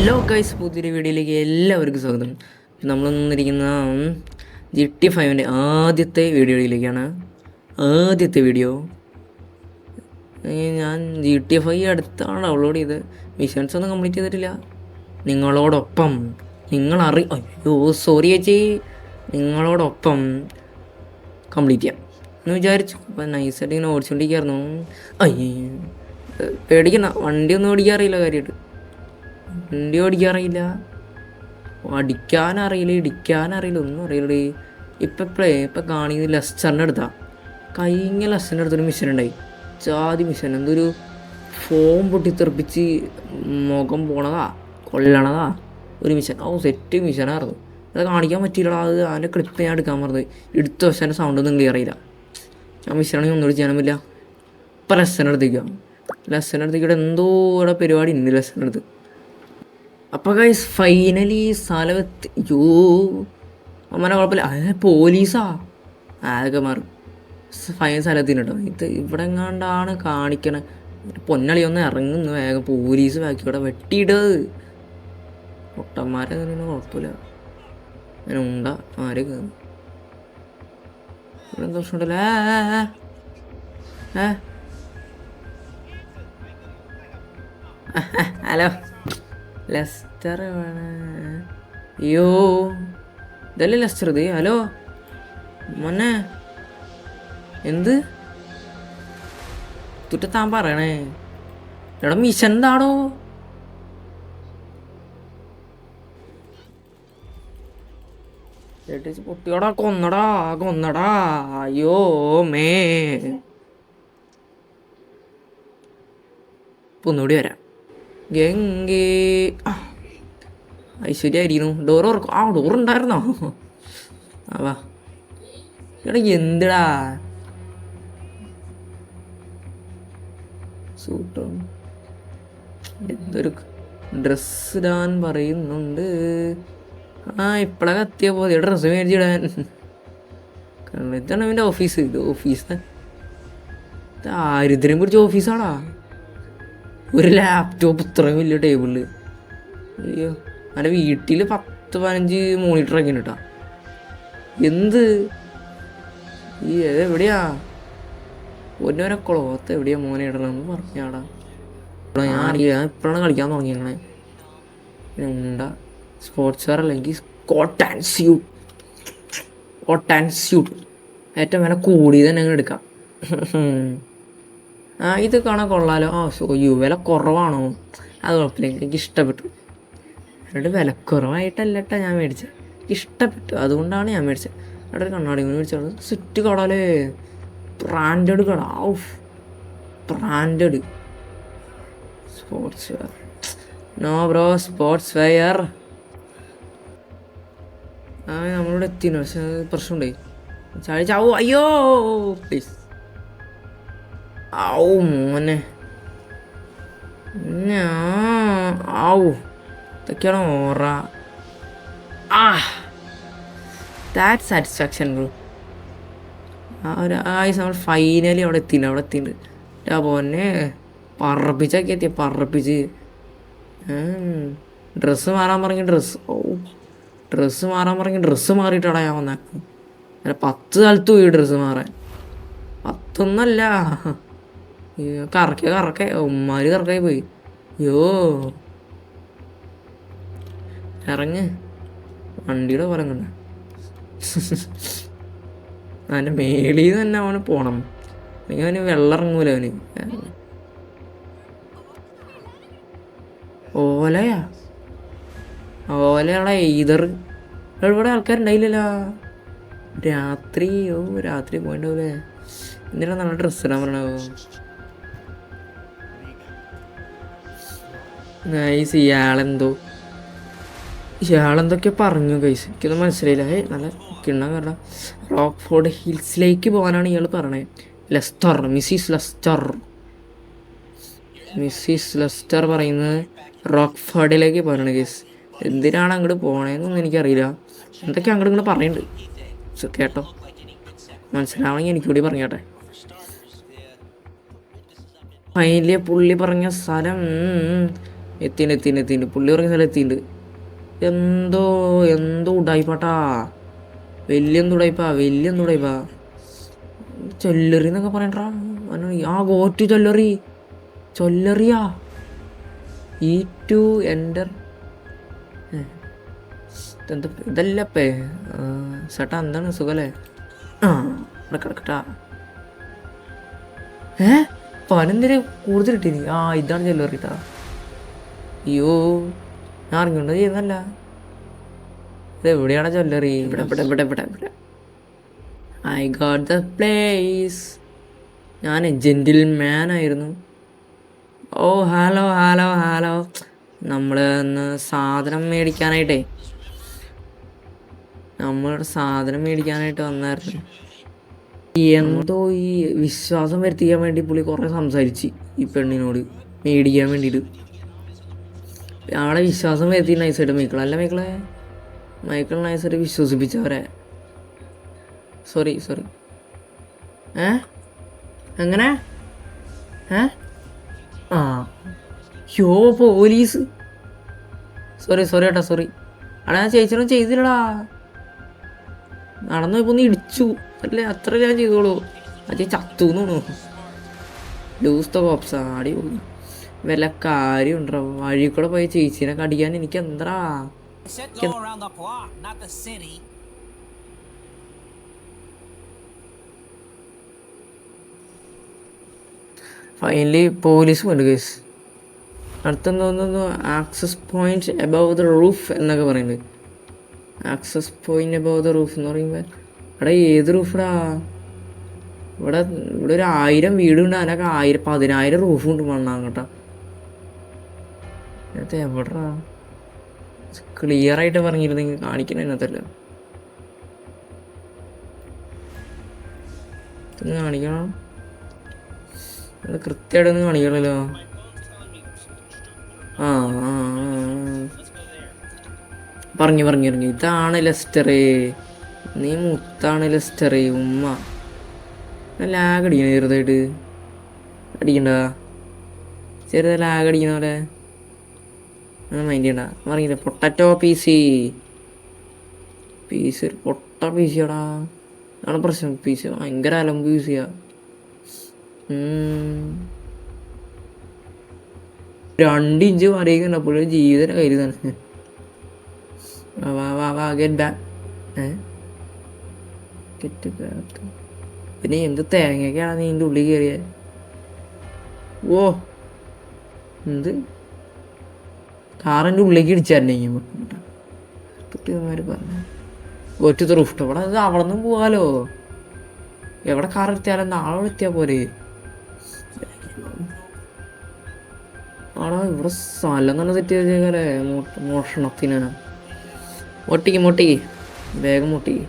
Hello guys, പുതിയൊരു വീഡിയോയിലേക്ക് എല്ലാവർക്കും സ്വാഗതം. നമ്മൾ നിന്നിരിക്കുന്ന GTA 5 ആദ്യത്തെ വീഡിയോയിലേക്കാണ്. ആദ്യത്തെ വീഡിയോ ഞാൻ GTA 5 അടുത്താണ് ഡൗൺലോഡ് ചെയ്ത് മിഷൻസ് ഒന്നും കംപ്ലീറ്റ് ചെയ്തിട്ടില്ല. നിങ്ങളോടൊപ്പം അയ്യോ സോറി ചേച്ചി, നിങ്ങളോടൊപ്പം കംപ്ലീറ്റ് ചെയ്യാം എന്ന് വിചാരിച്ചു. അപ്പം നൈസായിട്ട് ഇങ്ങനെ ഓടിച്ചുകൊണ്ടിരിക്കുകയായിരുന്നു. അയ്യേ പേടിക്കണ്ട, വണ്ടിയൊന്നും ഓടിക്കാറിയില്ല. കാര്യമായിട്ട് വണ്ടി ഓടിക്കാറിയില്ല, അടിക്കാനറിയില്ല, ഇടിക്കാനറിയില്ല, ഒന്നും അറിയില്ല. ഇപ്പം കാണിക്കുന്നത് ലെസ്റ്ററിൻ്റെ അടുത്താ. കഴിഞ്ഞ ലെസ്റ്ററിൻ്റെ അടുത്തൊരു മിഷൻ ഉണ്ടായി, ജാതി മിഷൻ. എന്തൊരു ഫോം പൊട്ടിത്തെറിപ്പിച്ച് മുഖം പോണതാ, കൊല്ലണതാ ഒരു മിഷൻ. സെറ്റ് മിഷനായിരുന്നു. അത് കാണിക്കാൻ പറ്റിയില്ലടാ. അത് അതിൻ്റെ ക്ലിപ്പ് ഞാൻ എടുക്കാൻ പറഞ്ഞത് എടുത്ത പക്ഷേ എൻ്റെ സൗണ്ടൊന്നും ക്ലിയർ ചെയ്യില്ല. ആ മിഷനാണെങ്കിൽ ഒന്നും ചെയ്യാനും പറ്റില്ല. ഇപ്പം ലെസ്റ്ററിൻ്റെ എന്തോ ഇവിടെ പരിപാടി ഉണ്ട് ലെസ്റ്ററിൻ്റെ. അപ്പോൾ ഗൈസ് ഫൈനലി സ്ഥലത്ത് അമ്മനെ കുഴപ്പമില്ല. പോലീസാ ആകെ മാറും. ഫൈനൽ സ്ഥലത്തിന് കേട്ടോ. ഇത് ഇവിടെ എങ്ങാണ്ടാണ് കാണിക്കണേ. പൊന്നളി ഒന്ന് ഇറങ്ങുന്നു വേഗം. പോലീസ് ബാക്കി ഇവിടെ വെട്ടിയിടത് പൊട്ടന്മാരെ കുഴപ്പമില്ല. അങ്ങനെ ഉണ്ടാ ആര് കയറും ഇവിടെ എന്താ പ്രശ്നം ഉണ്ടല്ലേ. ഹലോ ലെസ്റ്റർ അയ്യോ ഇതല്ലേ ലെസ്റ്റർ ഇത്. ഹലോ മോനെ, എന്ത് തുറ്റത്താൻ പറയണേ? എടാ മിഷൻ എന്താടോ? പൊട്ടിയോടാ, കൊന്നടാ. അയ്യോ മേ ഇപ്പം ഒന്നുകൂടി വരാം. ഗംഗേ ഐശ്വര്യായിരിക്കുന്നു. ഡോർ ഓർക്കും. ഡോറുണ്ടായിരുന്നോ? വാ എടാ, എന്തിടാ സൂട്ടോ എന്തൊരു ഡ്രസ്സ് ഇടാൻ പറയുന്നുണ്ട്. ഇപ്പളെ കത്തിയ പോലെ ഡ്രസ്സ് മേടിച്ചിടാൻ. ഇതാണ് അവൻ്റെ ഓഫീസ്. ഇത് ഓഫീസ് ദാരിദ്ര്യം പിടിച്ച ഓഫീസാടാ. ഒരു ലാപ്ടോപ്പ് ഇത്രയും വലിയ ടേബിളിൽ. അയ്യോ, എൻ്റെ വീട്ടിൽ 10-15 മോണിറ്ററൊക്കെ ഉണ്ട് കേട്ടോ. എന്ത് എവിടെയാ ഒന്നോരെ ക്ലോത്ത് എവിടെയാ മോനെ ഇടണമെന്ന് പറഞ്ഞാടാ. ഞാൻ ഇപ്പോഴാണ് കളിക്കാൻ തുടങ്ങിയങ്ങനെ. ഉണ്ടാ സ്പോർട്സ് വെയർ അല്ലെങ്കിൽ കോട്ട് ആൻഡ് സ്യൂട്ട് ഏറ്റവും വില കൂടിയത് തന്നെ അങ്ങ് എടുക്കാം. ഇത് കാണാൻ കൊള്ളാലോ. വില കുറവാണോ? അത് കുഴപ്പമില്ല, എനിക്ക് ഇഷ്ടപ്പെട്ടു. എന്നിട്ട് വില കുറവായിട്ടല്ല കേട്ടോ ഞാൻ മേടിച്ചത്, ഇഷ്ടപ്പെട്ടു, അതുകൊണ്ടാണ് ഞാൻ മേടിച്ചത്. അവിടെ ഒരു കണ്ണാടി മേടിച്ചത് സെറ്റ് കടാലേ, ബ്രാൻഡഡ് കട. Branded sportswear. No bro, sportswear. നമ്മളിവിടെ എത്തിനു, പക്ഷെ പ്രശ്നമുണ്ടായി. ചാവോ, അയ്യോ പ്ലീസ്. മോനെ ഇതൊക്കെയാണ് ഓറ. That satisfaction bro. നമ്മൾ ഫൈനലി അവിടെ എത്തിയിട്ടുണ്ട്. പോന്നെ പറപ്പിച്ചൊക്കെ എത്തിയ പറപ്പിച്ച്. ഡ്രസ്സ് മാറാൻ പറഞ്ഞ് ഡ്രസ്സ് മാറിയിട്ടാടാ ഞാൻ വന്നേക്കും. അങ്ങനെ 10 സ്ഥലത്ത് പോയി ഡ്രസ്സ് മാറാൻ. 10 കറക്കെ ഉമ്മാര് കറക്കായി പോയി. ഇറങ്ങ് വണ്ടിയുടെ പോലെ കണ്ട. അതിൻ്റെ മേളിൽ നിന്ന് തന്നെ അവന് പോണം, അല്ലെങ്കിൽ അവന് വെള്ളം ഇറങ്ങൂല. അവന് ഓലയാളെ ഈതർ. ഇവിടെ ആൾക്കാരുണ്ടായില്ലല്ലോ രാത്രി പോയിണ്ടാവൂലേ. എന്തിനാ നല്ല ഡ്രസ്സ് ഇടാൻ പറഞ്ഞോ? നൈസ്. ഇയാളെന്തൊക്കെ പറഞ്ഞു ഗൈസ്, എനിക്കൊന്നും മനസ്സിലായില്ല. നല്ല കിണ്ണ കാരണം റോക്ക്ഫോർഡ് ഹിൽസിലേക്ക് പോകാനാണ് ഇയാൾ പറയണേ. മിസ്സിസ് ലെസ്റ്റർ പറയുന്നത് റോക്ക്ഫോർഡിലേക്ക് പോകാനാണ് ഗൈസ്. എന്തിനാണ് അങ്ങോട്ട് പോകണേന്നൊന്നും എനിക്കറിയില്ല. എന്തൊക്കെ അങ്ങോട്ട് ഇങ്ങനെ പറയുന്നുണ്ട് കേട്ടോ. മനസ്സിലാവണമെങ്കിൽ എനിക്കൂടി പറഞ്ഞോട്ടെ. ഫൈനലി പുള്ളി പറഞ്ഞ സ്ഥലം എത്തിണ്ട് പുള്ളി പറഞ്ഞ സ്ഥലം എത്തിണ്ട്. എന്തോ എന്തോ ഉടായിപ്പാട്ടാ, വലിയ എന്തുടായിപ്പാ ചൊല്ലറി എന്നൊക്കെ പറയണ്ടാ. ആ ഗോറ്റ് ചൊല്ലറിയാ ഈ ടു എൻ്റർ എന്താ ഇതല്ലപ്പേ ചേട്ടാ, എന്താണ് സുഖല്ലേ? ആ കിടക്കട്ടാ. പനെന്തിന് കൂടുതൽ ഇട്ടീനി? ആ ഇതാണ് ചൊല്ലറിട്ടാ. അയ്യോ ഞാൻ അറിഞ്ഞോണ്ട് ചെയ്യുന്നല്ല. ഇതെവിടെയാണ് ചൊല്ലറി? ഇവിടെ ഐ ഗോട്ട് ദ പ്ലേസ്. ഞാൻ ജെന്റിൽമാൻ ആയിരുന്നു. ഓ ഹലോ നമ്മൾ ഇന്ന് സാധനം മേടിക്കാനായിട്ടേ വന്നായിരുന്നു. എന്തോ ഈ വിശ്വാസം വരുത്തിക്കാൻ വേണ്ടി പുള്ളി കുറേ സംസാരിച്ച് ഈ പെണ്ണിനോട് മേടിക്കാൻ വേണ്ടിയിട്ട്. ആളെ വിശ്വാസം വരുത്തി നൈസായിട്ട് മൈക്കിളല്ല മൈക്കിൾ നൈസായിട്ട് വിശ്വസിപ്പിച്ചവരെ. സോറി എങ്ങനെ ആ യോ പോലീസ്. സോറി ഏട്ടാ അടാ ഞാൻ ചേച്ചിനൊന്നും ചെയ്തില്ലടാ. നടന്നു പോയപ്പോൾ ഒന്ന് ഇടിച്ചു അല്ലേ, അത്ര ഞാൻ ചെയ്തോളൂ. ആ ചേച്ചി ചത്തുന്ന് തോന്നുന്നു. ലൂസ് ദ കോപ്സ് ആടി പോയി. വല്ല കാര്യം ഉണ്ടോ? വഴി കൂടെ പോയി ചേച്ചീനെ കടിക്കാൻ എനിക്ക് എന്താ. ഫൈനലി പോലീസ് വന്നു കേസ്. അടുത്തെന്തോന്നു access point above the roof എന്നൊക്കെ പറയുന്നത്. Access point above the roof എന്ന് പറയുമ്പോൾ എടാ ഏത് റൂഫടാ? ഇവിടെ ഒരു 1000 വീടുണ്ട്. അതിനൊക്കെ 10,000 റൂഫുണ്ട് മണ്ണാങ്ങട്ടാ. അത് എവിടാ? ക്ലിയർ ആയിട്ട് പറഞ്ഞിരുന്നെങ്കിൽ കാണിക്കണ അതിനകത്തല്ല. കാണിക്കണം, അത് കൃത്യമായിട്ടൊന്നും കാണിക്കണല്ലോ. പറഞ്ഞു ഇതാണ് ലെസ്റ്ററേ, നീ മുത്താണ് ലെസ്റ്ററേ. ഉമ്മ ലാഗ് അടിക്കണ ചെറുതായിട്ട് അടിക്കണ്ട, ലാഗ് അടിക്കണ പോലെ മൈൻഡ് ചെയ്യണ്ട. പറഞ്ഞില്ല പൊട്ടറ്റോ പീസ് ഒരു പൊട്ട പീസിയാടാ. അതാണ് പ്രശ്നം. പീസ് ഭയങ്കര അലമ്പ് യൂസ് ചെയ്യാ. 2 ഇഞ്ച് മറിയിക്കണ്ട അപ്പോഴും ജീവിതം കയ്യിൽ തന്നെ. വാ ഗെറ്റ് ബാക്ക്. പിന്നെ എന്ത് തേങ്ങയൊക്കെയാണ് നീ ഇതിൻ്റെ ഉള്ളിൽ കയറിയ? ഓ എന്ത് കാറിൻ്റെ ഉള്ളിലേക്ക് ഇടിച്ചായിരുന്നെങ്കിൽ പറഞ്ഞു ഒറ്റ റൂഫ്. ഇവിടെ അവിടെ നിന്നും പോവാലോ. എവിടെ കാർ എടുത്തിയാലും നാളെ എത്തിയാൽ പോലെ. ആടാ ഇവിടെ സ്ഥലം തന്നെ തെറ്റി വെച്ചേക്കാലേ മോഷണത്തിനാണ്. മൊട്ടിക്ക് വേഗം മൊട്ടിക്ക്.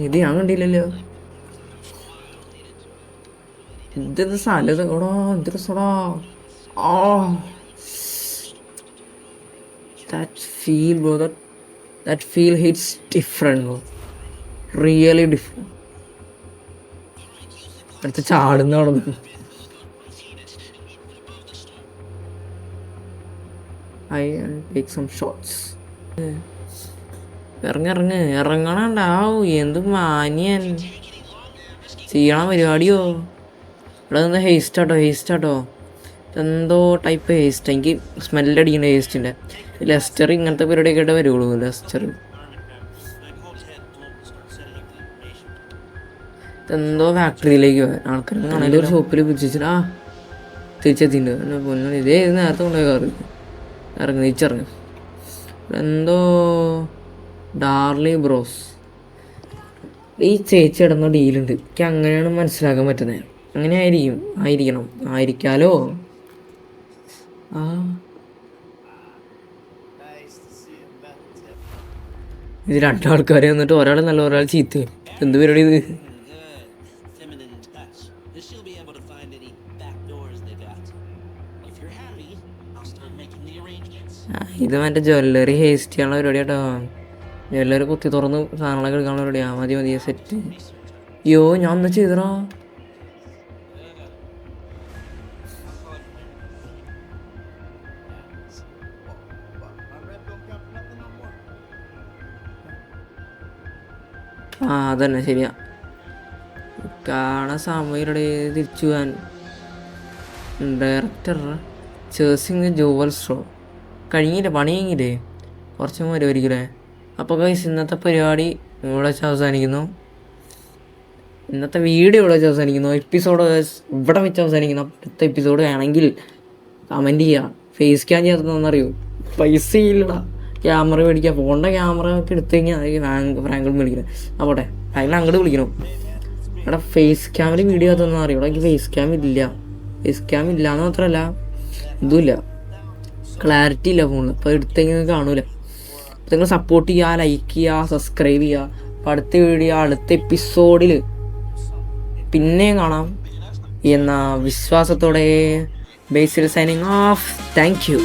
ഇത് ഞാൻ കണ്ടില്ലല്ലോ. ഇതെന്ത് സ്ഥലം എടാ, എന്ത് രസടാ. That feel hits different bro. Really different. അടുത്ത് ചാടുന്ന അവിടെ I take some shots. ഇറങ്ങണണ്ടാവും. എന്ത് മാന്യൻ ചെയ്യണ പരിപാടിയോ. ഇവിടെ നിന്ന് ഹേസ്റ്റാട്ടോ എന്തോ ടൈപ്പ് ഹേസ്റ്റ്. എനിക്ക് സ്മെല്ലടിക്കണ്ട ഹേസ്റ്റിൻ്റെ. ലെസ്റ്റർ ഇങ്ങനത്തെ പരിപാടിയൊക്കെ ആയിട്ട് വരുള്ളൂ. ലെസ്റ്റർ എന്തോ ഫാക്ടറിയിലേക്ക് പോകാൻ ആൾക്കാർ കാണാൻ ഒരു ഷോപ്പിൽ പിടിച്ചിട്ട് തിരിച്ചെത്തിയിട്ടുണ്ട്. പൊന്നു ഇതേ നേരത്തെ കൊണ്ടുപോയി കാറ് തിരിച്ചിറങ്ങി. എന്തോ ഡാർലി ബ്രോസ് ഈ ചേച്ചി ഇടുന്ന ഡീലുണ്ട്. എനിക്ക് അങ്ങനെയാണ് മനസ്സിലാക്കാൻ പറ്റുന്നത്. അങ്ങനെ ആയിരിക്കാലോ. ഇത് 2 ആൾക്കാരെ വന്നിട്ട് ഒരാൾ നല്ല ഒരാൾ ചീത്ത. എന്ത് പരിപാടി ഇത്? ഇത് മറ്റേ ജ്വല്ലറി ഹേസ്റ്റ് ചെയ്യാനുള്ള പരിപാടി കേട്ടോ. ജ്വല്ലറി കുത്തി തുറന്ന് സാധനങ്ങളൊക്കെ എടുക്കാനുള്ള പരിപാടിയാ. മതി സെറ്റ്. അയ്യോ ഞാൻ ഒന്ന് ചെയ്തടാ. അതന്നെ ശരിയാ. കാണാൻ സമയയുടെ തിരിച്ചു പോകാൻ. ഡയറക്ടർ ചേസിങ് ജോവൽ സ്ട്രോ കഴിഞ്ഞില്ലേ, പണി കഴിഞ്ഞില്ലേ, കുറച്ചും വരുമായിരിക്കില്ലേ. അപ്പോൾ ഗൈസ് ഇന്നത്തെ പരിപാടി ഇവിടെ വെച്ച് അവസാനിക്കുന്നു. ഇന്നത്തെ വീഡിയോ ഇവിടെ വെച്ച് അവസാനിക്കുന്നു. എപ്പിസോഡ് ഇവിടെ വെച്ച് അവസാനിക്കുന്നു. അടുത്ത എപ്പിസോഡ് വേണമെങ്കിൽ കമൻറ്റ് ചെയ്യുക. ഫേസ് ക്യാം ചേർത്തതെന്നറിയോ, പൈസ ഇല്ലടാ. ക്യാമറ മേടിക്കുക, ഫോണിൻ്റെ ക്യാമറ ഒക്കെ എടുത്തു കഴിഞ്ഞാൽ ഫ്രാങ്കും മേടിക്കുന്നത്. അപ്പോട്ടെ അതിനെ അങ്ങോട്ട് വിളിക്കണം. എടാ ഫേസ് ക്യാമിൽ വീഡിയോ അതൊന്നും അറിയോ? എനിക്ക് ഫേസ് ക്യാം ഇല്ല. ഫേസ് ക്യാം ഇല്ലയെന്ന് മാത്രമല്ല ഇതുമില്ല, ക്ലാരിറ്റി ഇല്ല ഫോണിൽ. അപ്പോൾ എടുത്തെങ്കിൽ കാണൂല. അപ്പോൾ നിങ്ങൾ സപ്പോർട്ട് ചെയ്യുക, ലൈക്ക് ചെയ്യുക, സബ്സ്ക്രൈബ് ചെയ്യുക. അപ്പോൾ അടുത്ത വീഡിയോ അടുത്ത എപ്പിസോഡിൽ പിന്നെയും കാണാം എന്ന വിശ്വാസത്തോടെ ബേസിൽ സൈനിങ് ഓഫ്. Thank you.